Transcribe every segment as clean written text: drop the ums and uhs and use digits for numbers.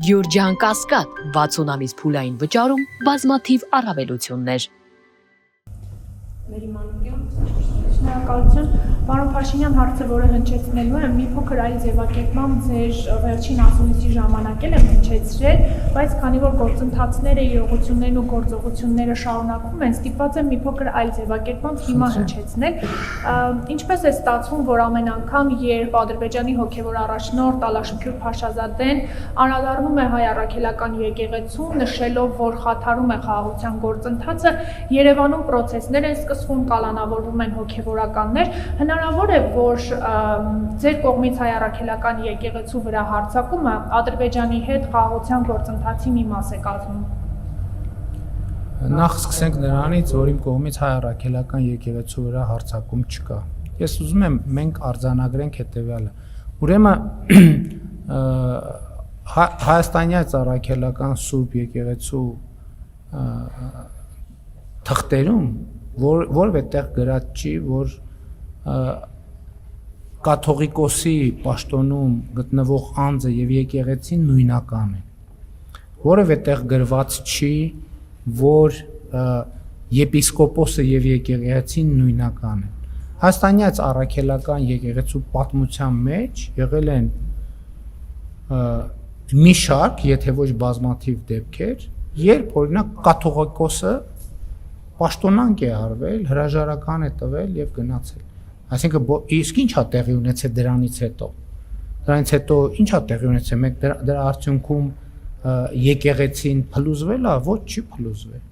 Գյուրջան Կասկադ 60 ամիս փուլային վճարում բազմաթիվ առավելություններ։ Շնորհակալություն, պարոն Փաշինյան, հարցը, որը հնչեցնելու եմ, մի փոքր այլ ձևակերպմամբ ձեր վերջին ասուլիսի ժամանակ եմ հնչեցրել, բայց քանի որ գործընթացները, իրողություններն ու գործողությունները շարունակվում են, ստիպված եմ մի փոքր այլ ձևակերպմամբ հիմա հնչեցնել։ Ինչպես է ստացվում, որ ամեն անգամ, երբ Ադրբեջանի հոգևոր առաջնորդ Ալաշքյուր Փաշազադեն անդրադառնում է հայ առաքելական եկեղեցուն, նշելով, որ խաթարում է խաղաղության գործընթացը, Երևանում պրոցեսներ են սկսվում, կալանավորվում են հոգևորականներ, հնարավոր է, որ ձեր կողմից հայ առաքելական եկեղեցու վրա հարձակումը Ադրբեջանի հետ խաղաղության գործընթացի մի մաս է կազմում։ Նախ սկսենք նրանից, որ իմ կողմից հայ առաքելական եկեղեցու վրա հարձակում չկա։ Ես ուզում եմ մենք արձանագրենք հետևյալը։ Ուրեմն հայաստանյան առաքելական Սուրբ եկեղեցու թղթերում որևէ տեղ գրած չի, որ կաթողիկոսի պաշտոնում գտնվող անձը եւ եկեղեցին նույնական են։ Որևէ տեղ գրված չի, որ եպիսկոպոսը եւ եկեղեցին նույնական են։ Հայաստանյան առաքելական եկեղեցու պատմության մեջ եղել են մի շարք, եթե ոչ բազմաթիվ դեպքեր, երբ օրինակ կաթողիկոսը պաշտոնանկ է արվել, հրաժարական է տվել եւ գնացել։ Այսինքն իսկ ի՞նչ է տեղի ունեցել դրանից հետո։ Դրանից հետո ի՞նչ է տեղի ունեցել։ Մենք դրա արդյունքում եկեղեցին փլուզվել է, ոչ չի փլուզվել։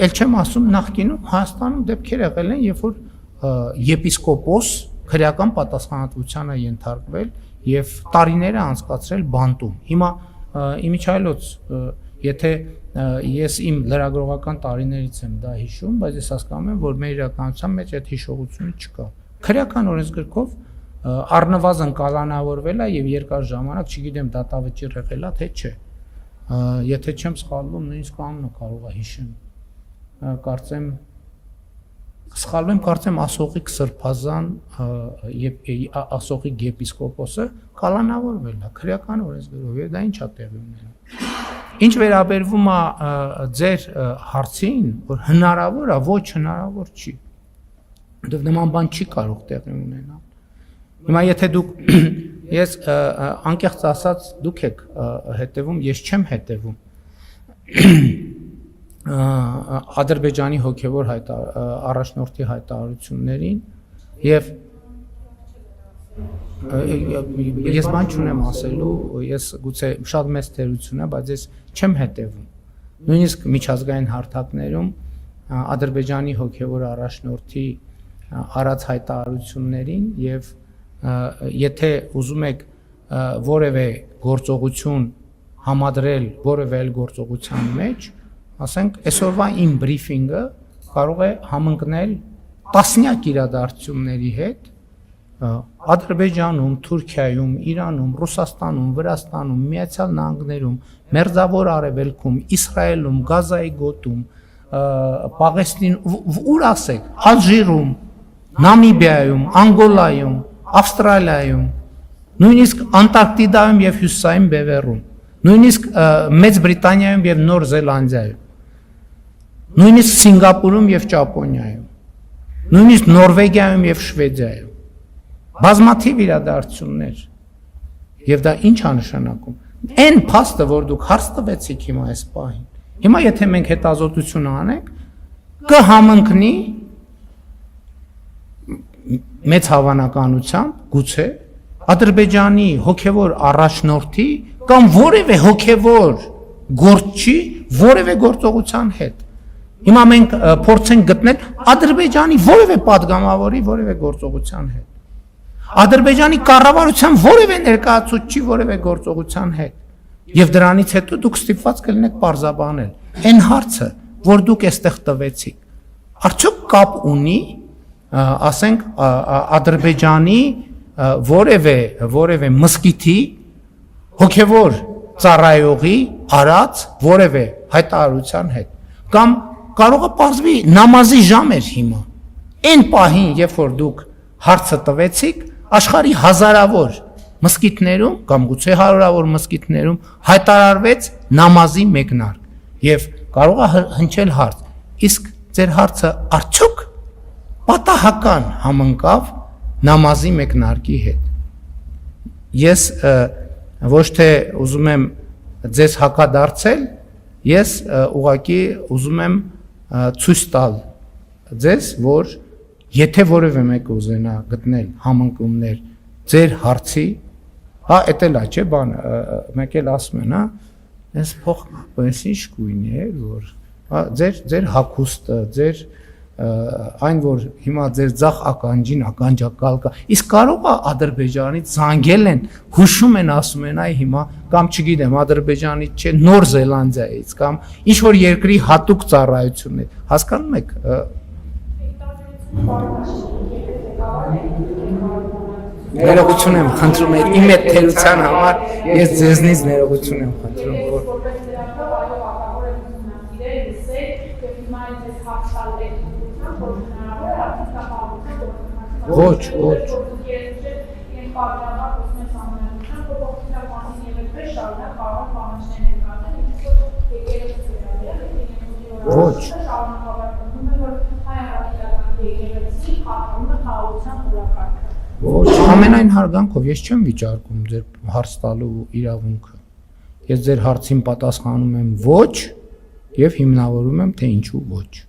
Էլ չեմ ասում նախկինում Հայաստանում դեպքեր եղել են, երբ որ եպիսկոպոս քրեական պատասխանատվության է ենթարկվել եւ տարիներ է անցկացրել բանտում։ Հիմա իմիջայլոց եթե ես իմ լրագրողական տարիներից եմ դա հիշում, բայց ես հասկանում եմ, որ մեր իրականության մեջ այդ հիշողությունը չկա։ Քրեական օրենսգրքով առնվազն կալանավորվել է եւ երկար ժամանակ, չգիտեմ, դատավճիռ եղել է, թե չէ։ Եթե չեմ սխալվում, նույնիսկ անունը կարող է հիշեմ։ Կարծեմ սխալվում եմ, Ասողիկ Սրբազան եւ Ասողիկ եպիսկոպոսը կալանավորվել է քրեական օրենսգրքով եւ դա ինչ է տեղի ունենում։ Ինչ վերաբերվում է ձեր հարցին, որ հնարավոր է, ոչ հնարավոր չի։ Որտեղ նման բան չի կարող տեղի ունենալ։ Հիմա եթե դուք ես անկեղծ ասած դուք եք հետևում, ես չեմ հետևում Ադրբեջանի հոգևոր առաջնորդի հայտարարություններին եւ ես բան չունեմ ասելու, ես գուցե շատ մեծ թերություն է, բայց ես չեմ հետևում։ Նույնիսկ միջազգային հարթակներում Ադրբեջանի հոգևոր առաջնորդի արած հայտարարություններին եւ եթե ուզում եք որևէ գործողություն համադրել որևէ այլ գործողության մեջ, ասենք այսօրվա իմ բրիֆինգը կարող է համընկնել տասնյակ իրադարձությունների հետ Ադրբեջանում, Թուրքիայում, Իրանում, Ռուսաստանում, Վրաստանում, Միացյալ Նահանգներում, Մերձավոր Արևելքում, Իսրայելում, Գազայի գոտում, Պաղեստին, ուր ասեք, Ալժիրում, Նամիբիայում, Անգոլայում, Ավստրալիայում, նույնիսկ Անտարկտիդայում եւ Հյուսիսային Բևեռում, նույնիսկ Մեծ Բրիտանիայում եւ Նոր Զելանդիայում, նույնիսկ Սինգապուրում եւ Ճապոնիայում, նույնիսկ Նորվեգիայում եւ Շվեդիայում բազմաթիվ իրադարձություններ եւ դա ինչ է նշանակում այն փաստը որ դուք հարց տվեցիք հիմա այս պահին հիմա եթե մենք հետազոտություն անենք կհամընկնի մեծ հավանականությամբ գուցե Ադրբեջանի հոգևոր առաջնորդի կամ որևէ հոգևոր գործչի որևէ գործողության հետ հիմա մենք փորձենք գտնել Ադրբեջանի որևէ падգամավորի որևէ գործողության հետ Ադրբեջանի կառավարության որևէ ներկայացուցչի որևէ գործողության հետ եւ դրանից հետո դուք ստիպված կլինեք պարզաբանել այն հարցը որ դուք այստեղ տվեցիք արդյոք կապ ունի ասենք Ադրբեջանի որևէ մսկիթի հոգևոր ծառայողի արած որևէ հայտարարության հետ կամ կարող է պարզվի նամազի ժամ էր հիմա այն պահին երբ որ դուք հարցը տվեցիք աշխարհի հազարավոր մսկիթներում կամ գուցե հարյուրավոր մսկիթներում հայտարարվեց նամազի մեկնարկ եւ կարող է հնչել հարց իսկ ձեր հարցը արդյոք պատահական համընկավ նամազի մեկնարկի հետ ես ոչ թե ուզում եմ ձեզ հակադարձել ես ուղղակի ուզում եմ ցույց տալ ձեզ որ եթե որևէ մեկը ուզենա գտնել համընկումներ ձեր հարցի հա էտել է չէ բան մեկ էլ ասում են հա այս փող այս ինչ գույնի է որ հա ձեր հագուստը ձեր այն որ հիմա ձեր ցախ ականջին ականջակալ կա իսկ կարող է Ադրբեջանից զանգել են հուշում են ասում են այ հիմա կամ չգիտեմ Ադրբեջանից չէ Նոր Զելանդիայից կամ ինչ որ երկրի հատուկ ծառայություն է հասկանում եք Ներողություն եմ խնդրում իմ այդ թերության համար ես ձեզնից ներողություն եմ խնդրում որ Ոչ Ոչ, ամենայն հարգանքով ես չեմ վիճարկում ձեր հարց տալու իրավունքը։ Ես ձեր հարցին պատասխանում եմ ոչ եւ հիմնավորում եմ թե ինչու ոչ։